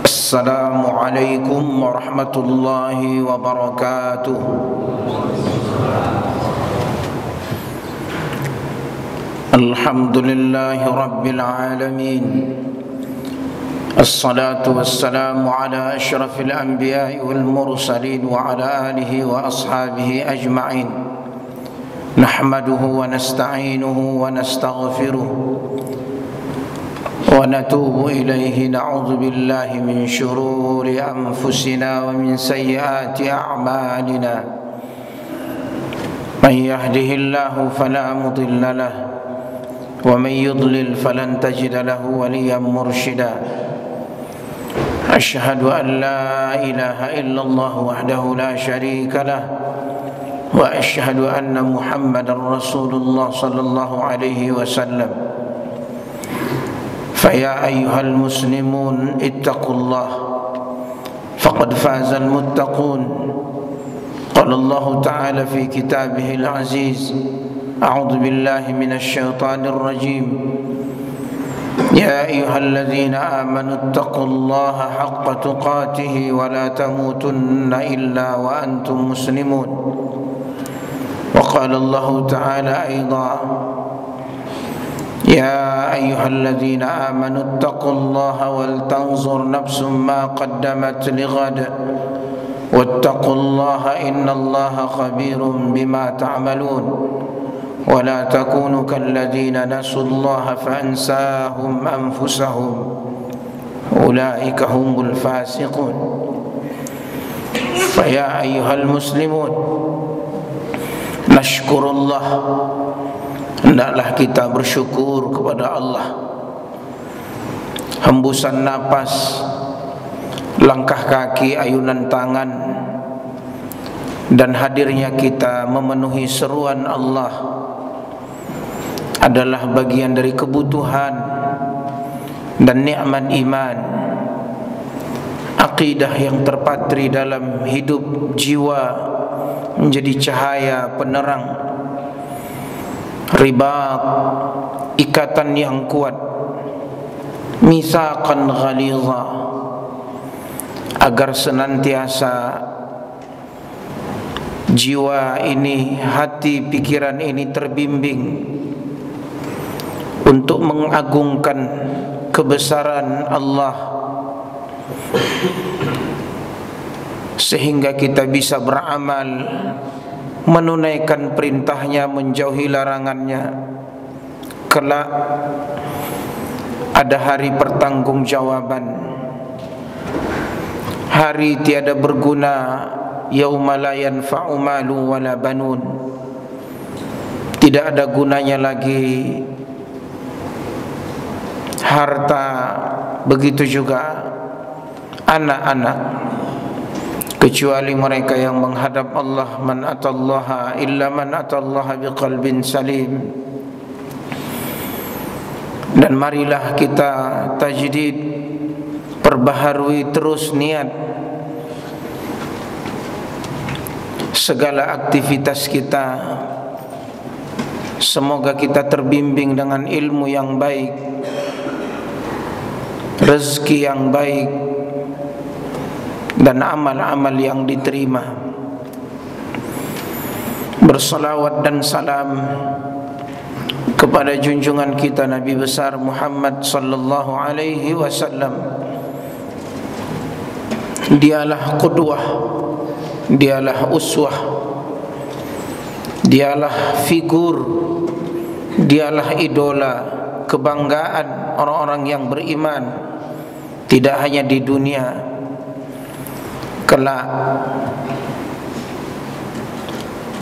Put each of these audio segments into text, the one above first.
Assalamualaikum warahmatullahi wabarakatuh. Alhamdulillahi rabbil alamin. Assalatu wassalamu ala asyrafil anbiya'i wal mursalin wa ala alihi wa ashabihi ajma'in. Nahmaduhu wa nasta'inuhu wa nastaghfiruh ونتوب إليه نعوذ بالله من شرور أنفسنا ومن سيئات أعمالنا من يهده الله فلا مضل له ومن يضلل فلن تجد له وليا مرشدا أشهد أن لا إله إلا الله وحده لا شريك له وأشهد أن محمدا رسول الله صلى الله عليه وسلم فيا أيها المسلمون اتقوا الله فقد فاز المتقون. قال الله تعالى في كتابه العزيز أعوذ بالله من الشيطان الرجيم يا أيها الذين آمنوا اتقوا الله حق تقاته ولا تموتن إلا وأنتم مسلمون. وقال الله تعالى أيضا يا أيها الذين آمنوا اتقوا الله ولتنظر نفس ما قدمت لغد واتقوا الله إن الله خبير بما تعملون ولا تكونوا كالذين نسوا الله فأنساهم أنفسهم أولئك هم الفاسقون. فيا أيها المسلمون نشكر الله. Hendaklah kita bersyukur kepada Allah. Hembusan napas, langkah kaki, ayunan tangan, dan hadirnya kita memenuhi seruan Allah adalah bagian dari kebutuhan dan nikmat iman, akidah yang terpatri dalam hidup jiwa menjadi cahaya penerang, ribat, ikatan yang kuat, misaqan ghaliza, agar senantiasa jiwa ini, hati, pikiran ini terbimbing untuk mengagungkan kebesaran Allah, sehingga kita bisa beramal, menunaikan perintahnya, menjauhi larangannya. Kelak ada hari pertanggungjawaban, hari tiada berguna, yauma la yanfa'u malu wala banun. Tidak ada gunanya lagi harta, begitu juga anak-anak, kecuali mereka yang menghadap Allah. Man atallaha illa man atallaha biqalbin salim. Dan marilah kita tajdid, perbaharui terus niat segala aktivitas kita. Semoga kita terbimbing dengan ilmu yang baik, rezeki yang baik, dan amal-amal yang diterima. Bersalawat dan salam kepada junjungan kita Nabi besar Muhammad sallallahu alaihi wasallam. Dialah qudwah, dialah uswah, dialah figur, dialah idola, kebanggaan orang-orang yang beriman, tidak hanya di dunia. Kelak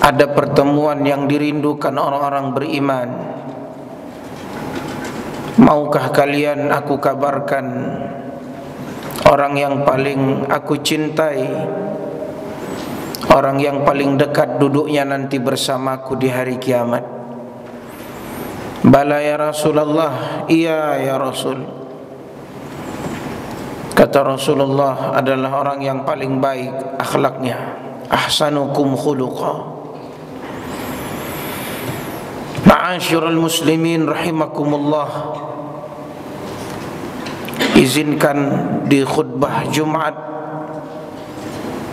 ada pertemuan yang dirindukan orang-orang beriman. Maukah kalian aku kabarkan orang yang paling aku cintai, orang yang paling dekat duduknya nanti bersamaku di hari kiamat? Bala ya Rasulullah, iya ya Rasul. Kata Rasulullah, adalah orang yang paling baik akhlaknya, ahsanukum khuluqa. Ma'asyiral muslimin rahimakumullah. izinkan di khutbah Jumat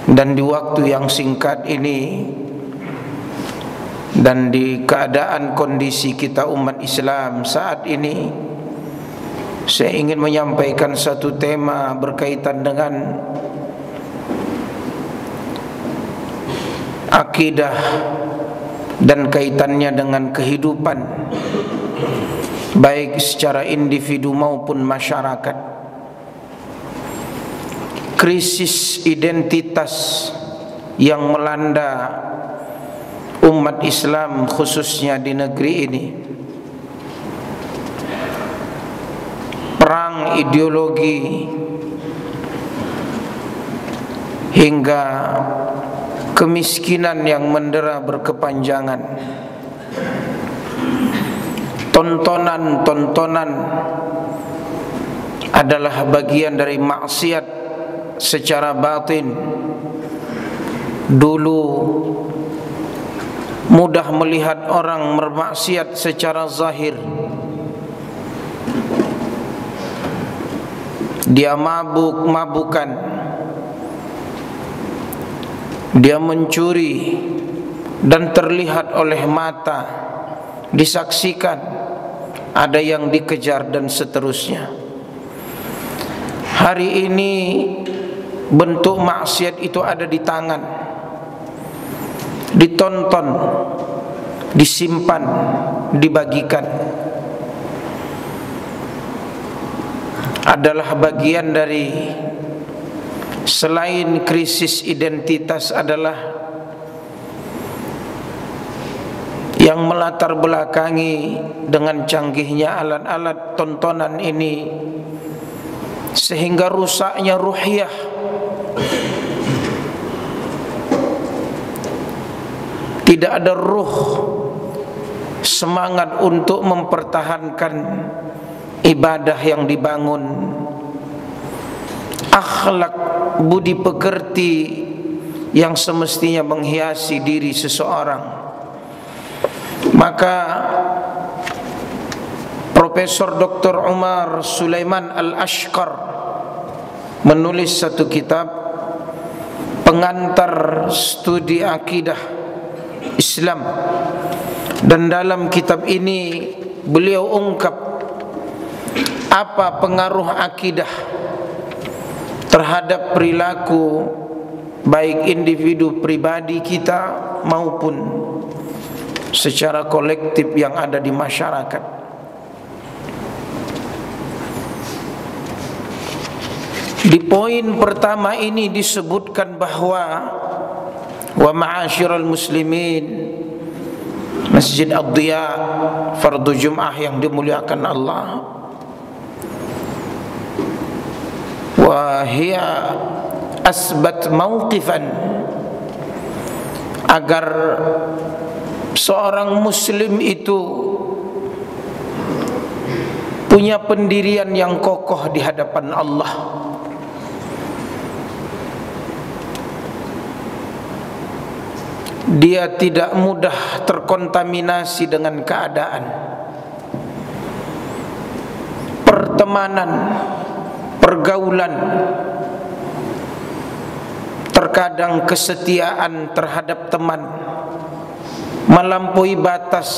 dan di waktu yang singkat ini dan di keadaan kondisi kita umat Islam saat ini, saya ingin menyampaikan satu tema berkaitan dengan akidah dan kaitannya dengan kehidupan baik secara individu maupun masyarakat. Krisis identitas yang melanda umat Islam khususnya di negeri ini, perang ideologi hingga kemiskinan yang mendera berkepanjangan, tontonan-tontonan adalah bagian dari maksiat secara batin. Dulu mudah melihat orang bermaksiat secara zahir, dia mabuk-mabukan, dia mencuri dan terlihat oleh mata, disaksikan, ada yang dikejar dan seterusnya. Hari ini bentuk maksiat itu ada di tangan, ditonton, disimpan, dibagikan. Adalah bagian dari, selain krisis identitas, adalah yang melatar belakangi dengan canggihnya alat-alat tontonan ini, sehingga rusaknya ruhiyah, tidak ada ruh, semangat untuk mempertahankan ibadah yang dibangun, akhlak budi pekerti yang semestinya menghiasi diri seseorang. Maka Profesor Dr. Umar Sulaiman Al-Ashqar menulis satu kitab, Pengantar Studi Akidah Islam, dan dalam kitab ini beliau ungkap apa pengaruh akidah terhadap perilaku baik individu pribadi kita maupun secara kolektif yang ada di masyarakat. Di poin pertama ini disebutkan bahwa wa ma'asyiral muslimin, Masjid Ad-Diya, fardu Jum'ah yang dimuliakan Allah, wa hiya asbat mauqifan, agar seorang muslim itu punya pendirian yang kokoh di hadapan Allah. Dia tidak mudah terkontaminasi dengan keadaan, pertemanan, pergaulan. Terkadang kesetiaan terhadap teman melampaui batas,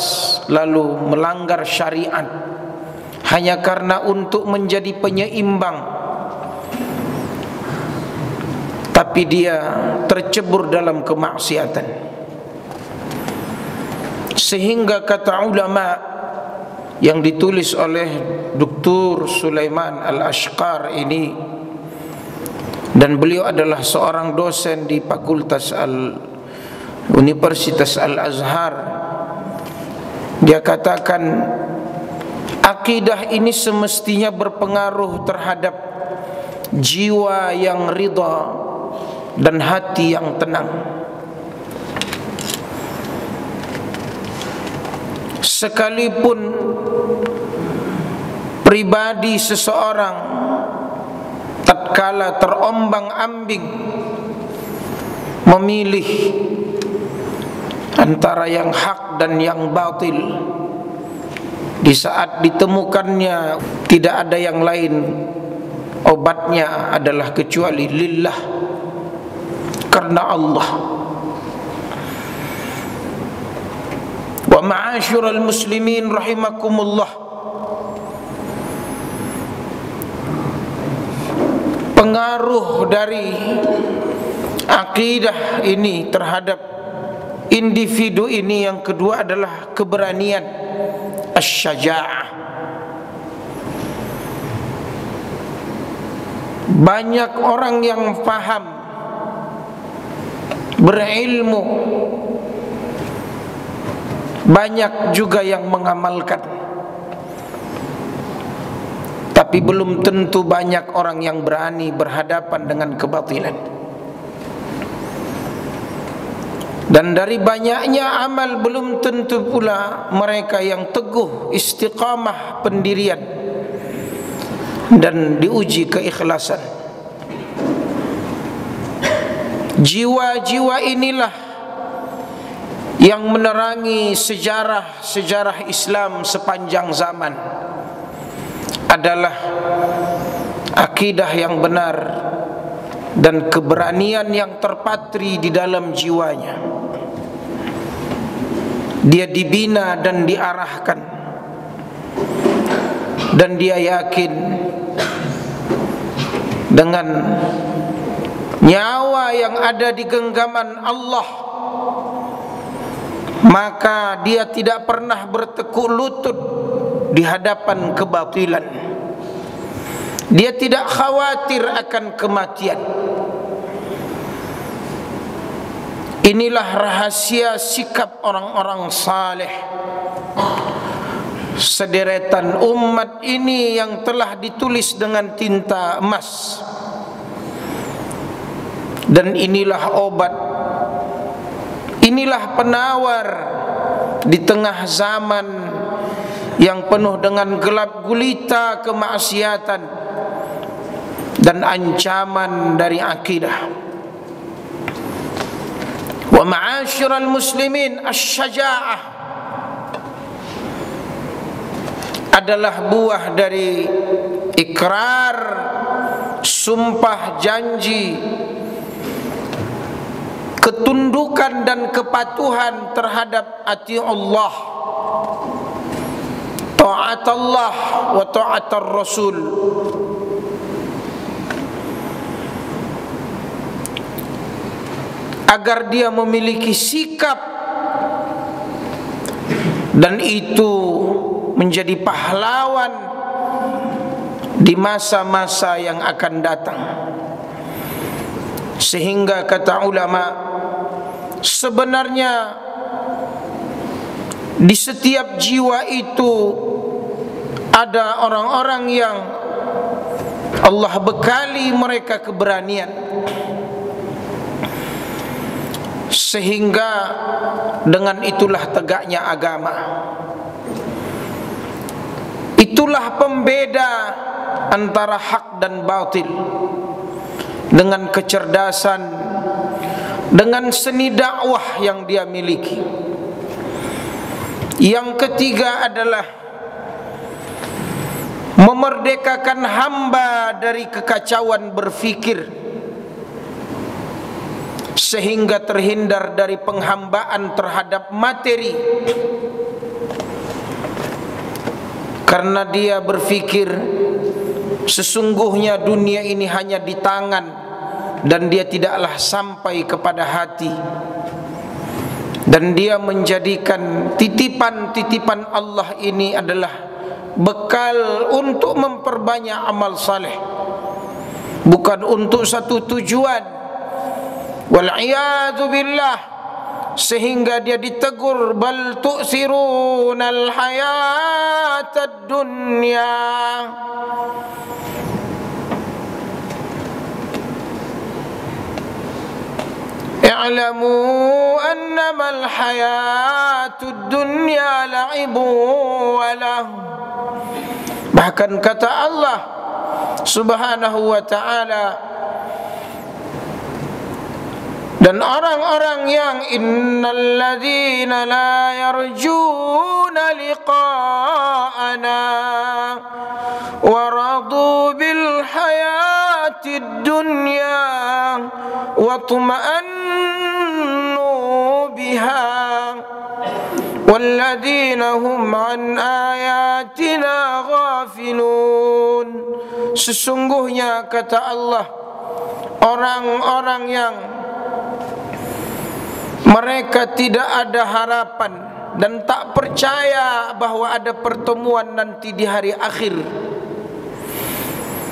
lalu melanggar syariat hanya karena untuk menjadi penyeimbang, tapi dia tercebur dalam kemaksiatan. Sehingga kata ulama yang ditulis oleh Dr. Sulaiman Al-Ashqar ini, dan beliau adalah seorang dosen di Fakultas Universitas Al-Azhar, dia katakan akidah ini semestinya berpengaruh terhadap jiwa yang ridha dan hati yang tenang. Sekalipun pribadi seseorang tatkala terombang-ambing memilih antara yang hak dan yang batil, di saat ditemukannya tidak ada yang lain obatnya adalah kecuali lillah, karena Allah. Wa ma'asyiral muslimin rahimakumullah, pengaruh dari akidah ini terhadap individu ini yang kedua adalah keberanian, asy-syaja'ah. Banyak orang yang paham, berilmu, banyak juga yang mengamalkan, tapi belum tentu banyak orang yang berani berhadapan dengan kebatilan. Dan dari banyaknya amal belum tentu pula mereka yang teguh istiqamah pendirian dan diuji keikhlasan. Jiwa-jiwa inilah yang menerangi sejarah Islam sepanjang zaman, adalah akidah yang benar dan keberanian yang terpatri di dalam jiwanya. Dia dibina dan diarahkan, dan dia yakin dengan nyawa yang ada di genggaman Allah, maka dia tidak pernah bertekuk lutut di hadapan kebatilan. Dia tidak khawatir akan kematian. Inilah rahasia sikap orang-orang saleh, sederetan umat ini yang telah ditulis dengan tinta emas. Dan inilah obat, inilah penawar di tengah zaman yang penuh dengan gelap gulita kemaksiatan dan ancaman dari akidah. Wa ma'asyiral muslimin, asy-syaja'ah adalah buah dari ikrar, sumpah janji, ketundukan dan kepatuhan terhadap ati'ullah, ta'at Allah wa ta'at ar-rasul. Agar dia memiliki sikap, dan itu menjadi pahlawan di masa-masa yang akan datang. Sehingga kata ulama, sebenarnya di setiap jiwa itu ada orang-orang yang Allah bekali mereka keberanian, sehingga dengan itulah tegaknya agama. Itulah pembeda antara hak dan batil, dengan kecerdasan, dengan seni dakwah yang dia miliki. Yang ketiga adalah memerdekakan hamba dari kekacauan berfikir, sehingga terhindar dari penghambaan terhadap materi. Karena dia berfikir sesungguhnya dunia ini hanya di tangan, dan dia tidaklah sampai kepada hati. Dan dia menjadikan titipan-titipan Allah ini adalah bekal untuk memperbanyak amal saleh, bukan untuk satu tujuan. Wal'iyadu billah, sehingga dia ditegur, bal tu'sirunal hayatad dunya, i'lamu annamal hayatud dunya la'ibu wa lahu. Bahkan kata Allah Subhanahu wa ta'ala, Dan orang-orang yang innalladzina la yarjuna liqa'ana wa radu bil hayatid dunya wa tuma'annu biha walladzina hum an ayatina ghafilun. Sesungguhnya kata Allah, orang-orang yang mereka tidak ada harapan dan tak percaya bahwa ada pertemuan nanti di hari akhir.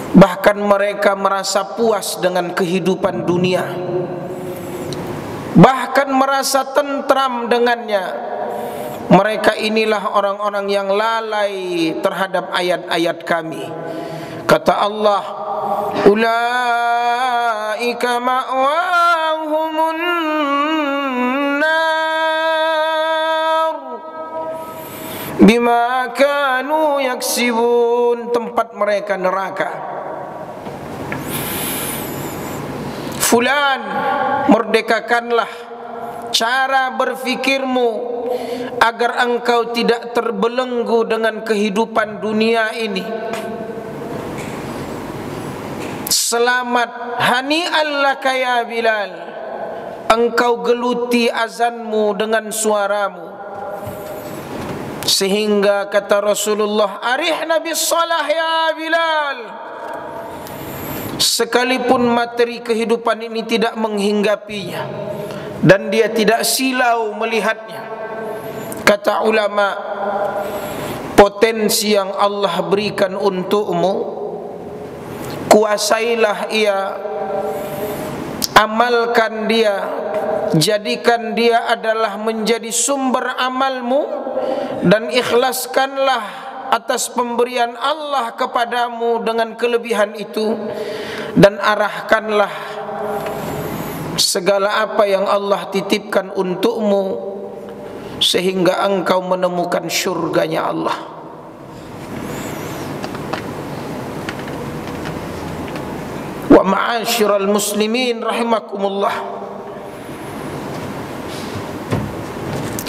Bahkan mereka merasa puas dengan kehidupan dunia, bahkan merasa tentram dengannya. Mereka inilah orang-orang yang lalai terhadap ayat-ayat kami. Kata Allah, ulaika ma'wahumun nar bima kanu yaksibun. Tempat mereka neraka. Fulan, merdekakanlah cara berfikirmu agar engkau tidak terbelenggu dengan kehidupan dunia ini. Selamat, hani'an laka ya Bilal, engkau geluti azanmu dengan suaramu. Sehingga kata Rasulullah, arihna bis salah ya Bilal, sekalipun materi kehidupan ini tidak menghinggapinya dan dia tidak silau melihatnya. Kata ulama, potensi yang Allah berikan untukmu, kuasailah ia, amalkan dia, jadikan dia adalah menjadi sumber amalmu, dan ikhlaskanlah atas pemberian Allah kepadamu dengan kelebihan itu, dan arahkanlah segala apa yang Allah titipkan untukmu sehingga engkau menemukan syurganya Allah. Wa ma'asyiral muslimin rahimakumullah,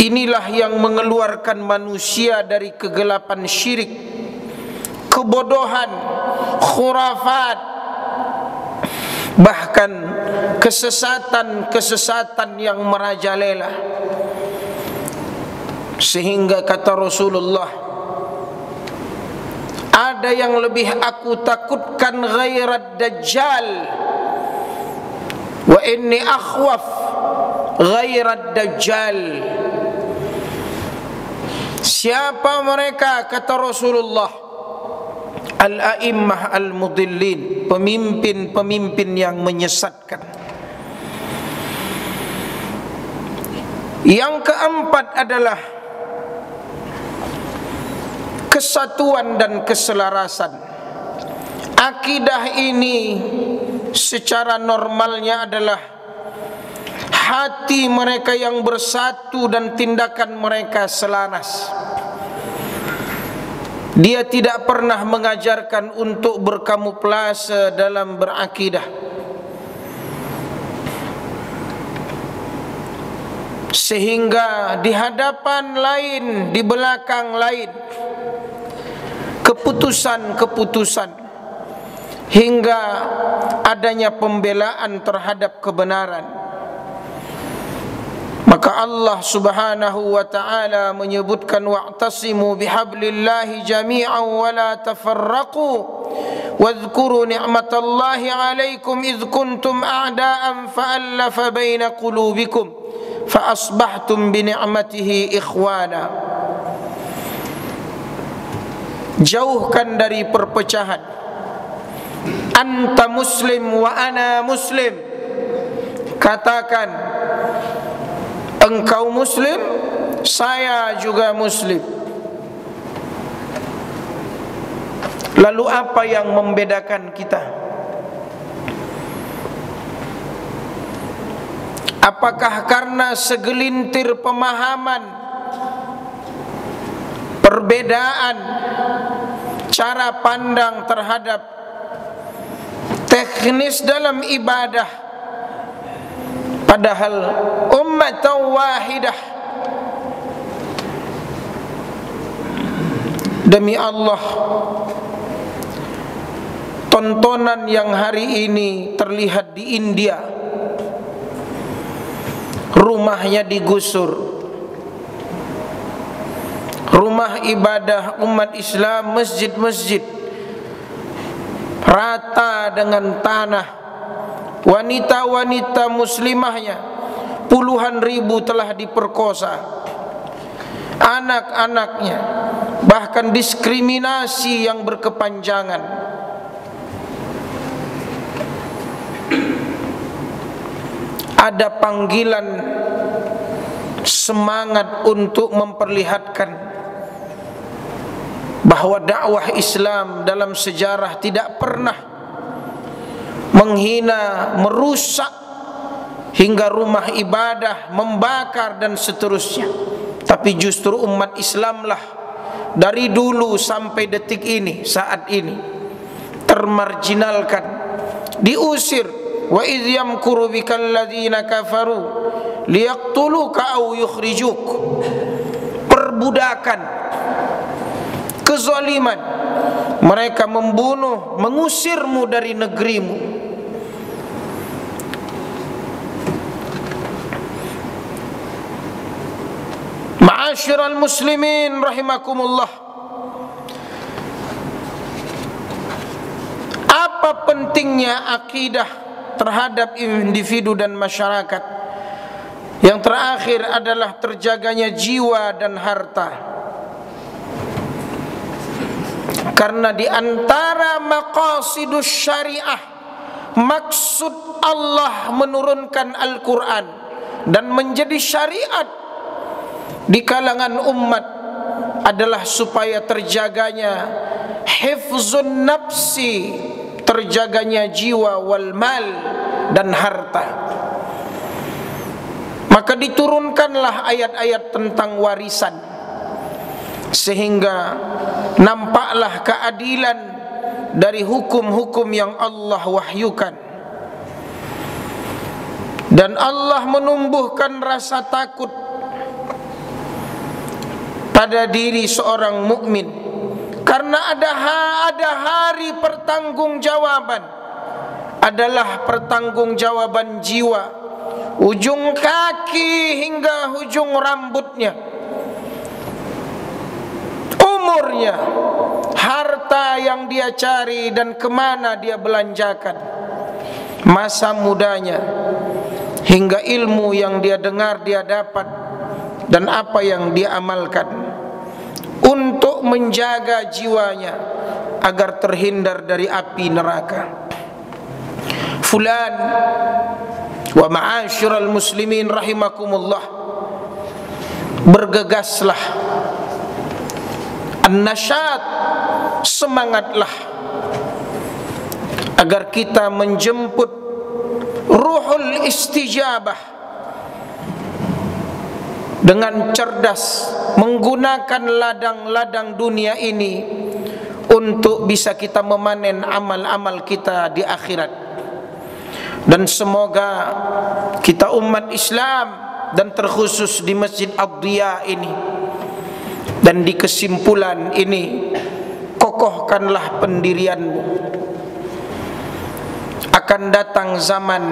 inilah yang mengeluarkan manusia dari kegelapan syirik, kebodohan, khurafat, bahkan kesesatan-kesesatan yang merajalela. Sehingga kata Rasulullah, ada yang lebih aku takutkan ghairat dajjal, wa inni akhwaf ghairat dajjal. Siapa mereka? Kata Rasulullah, al-a'immah al-mudillin, pemimpin-pemimpin yang menyesatkan. Yang keempat adalah kesatuan dan keselarasan. Akidah ini secara normalnya adalah hati mereka yang bersatu dan tindakan mereka selaras. Dia tidak pernah mengajarkan untuk berkamuflase dalam berakidah, sehingga di hadapan lain, di belakang lain, keputusan-keputusan hingga adanya pembelaan terhadap kebenaran. Maka Allah Subhanahu wa ta'ala menyebutkan, wa'tasimu bihablillahi jami'an wa la tafarraqu wadhkuru ni'matallahi 'alaikum idh kuntum a'da'an fa'allafa baina qulubikum fa asbahtum bi ni'matihi ikhwana. Jauhkan dari perpecahan. Anta muslim wa ana muslim. Katakan, engkau muslim, saya juga muslim. Lalu apa yang membedakan kita? Apakah karena segelintir pemahaman, perbedaan cara pandang terhadap teknis dalam ibadah, Padahal ummatan wahidah. Demi Allah, tontonan yang hari ini terlihat di India, rumahnya digusur, rumah ibadah umat Islam, masjid-masjid rata dengan tanah, wanita-wanita muslimahnya puluhan ribu telah diperkosa, anak-anaknya, bahkan diskriminasi yang berkepanjangan. Ada panggilan semangat untuk memperlihatkan bahwa dakwah Islam dalam sejarah tidak pernah menghina, merusak hingga rumah ibadah, membakar dan seterusnya. Tapi justru umat Islamlah dari dulu sampai detik ini, saat ini termarginalkan, diusir. Wa idh yamkuru bikal ladzina kafaru liyaqtuluka aw yukhrijuk. Perbudakan, kezaliman, mereka membunuh, mengusirmu dari negerimu. Ma'asyiral muslimin rahimakumullah, apa pentingnya akidah terhadap individu dan masyarakat? Yang terakhir adalah terjaganya jiwa dan harta. Karena di antara maqasidus syariah, maksud Allah menurunkan Al-Quran dan menjadi syariat di kalangan umat adalah supaya terjaganya hifzun nafsi, terjaganya jiwa wal mal dan harta. Maka diturunkanlah ayat-ayat tentang warisan, sehingga nampaklah keadilan dari hukum-hukum yang Allah wahyukan. Dan Allah menumbuhkan rasa takut pada diri seorang mukmin, karena ada hari pertanggungjawaban, adalah pertanggungjawaban jiwa, ujung kaki hingga ujung rambutnya, umurnya, harta yang dia cari dan kemana dia belanjakan, masa mudanya, hingga ilmu yang dia dengar dia dapat dan apa yang dia amalkan, untuk menjaga jiwanya agar terhindar dari api neraka. Fulan wa ma'asyiral muslimin rahimakumullah, bergegaslah, an-nasyat, semangatlah agar kita menjemput ruhul istijabah dengan cerdas, menggunakan ladang-ladang dunia ini untuk bisa kita memanen amal-amal kita di akhirat. Dan semoga kita umat Islam, dan terkhusus di Masjid Ad-Diya ini, dan di kesimpulan ini, kokohkanlah pendirianmu. Akan datang zaman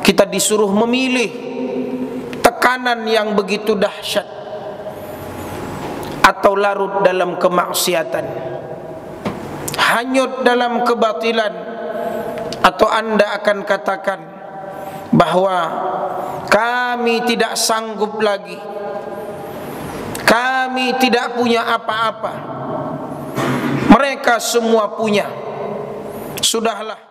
kita disuruh memilih, tekanan yang begitu dahsyat, atau larut dalam kemaksiatan, hanyut dalam kebatilan, atau anda akan katakan bahwa kami tidak sanggup lagi, kami tidak punya apa-apa, mereka semua punya. Sudahlah,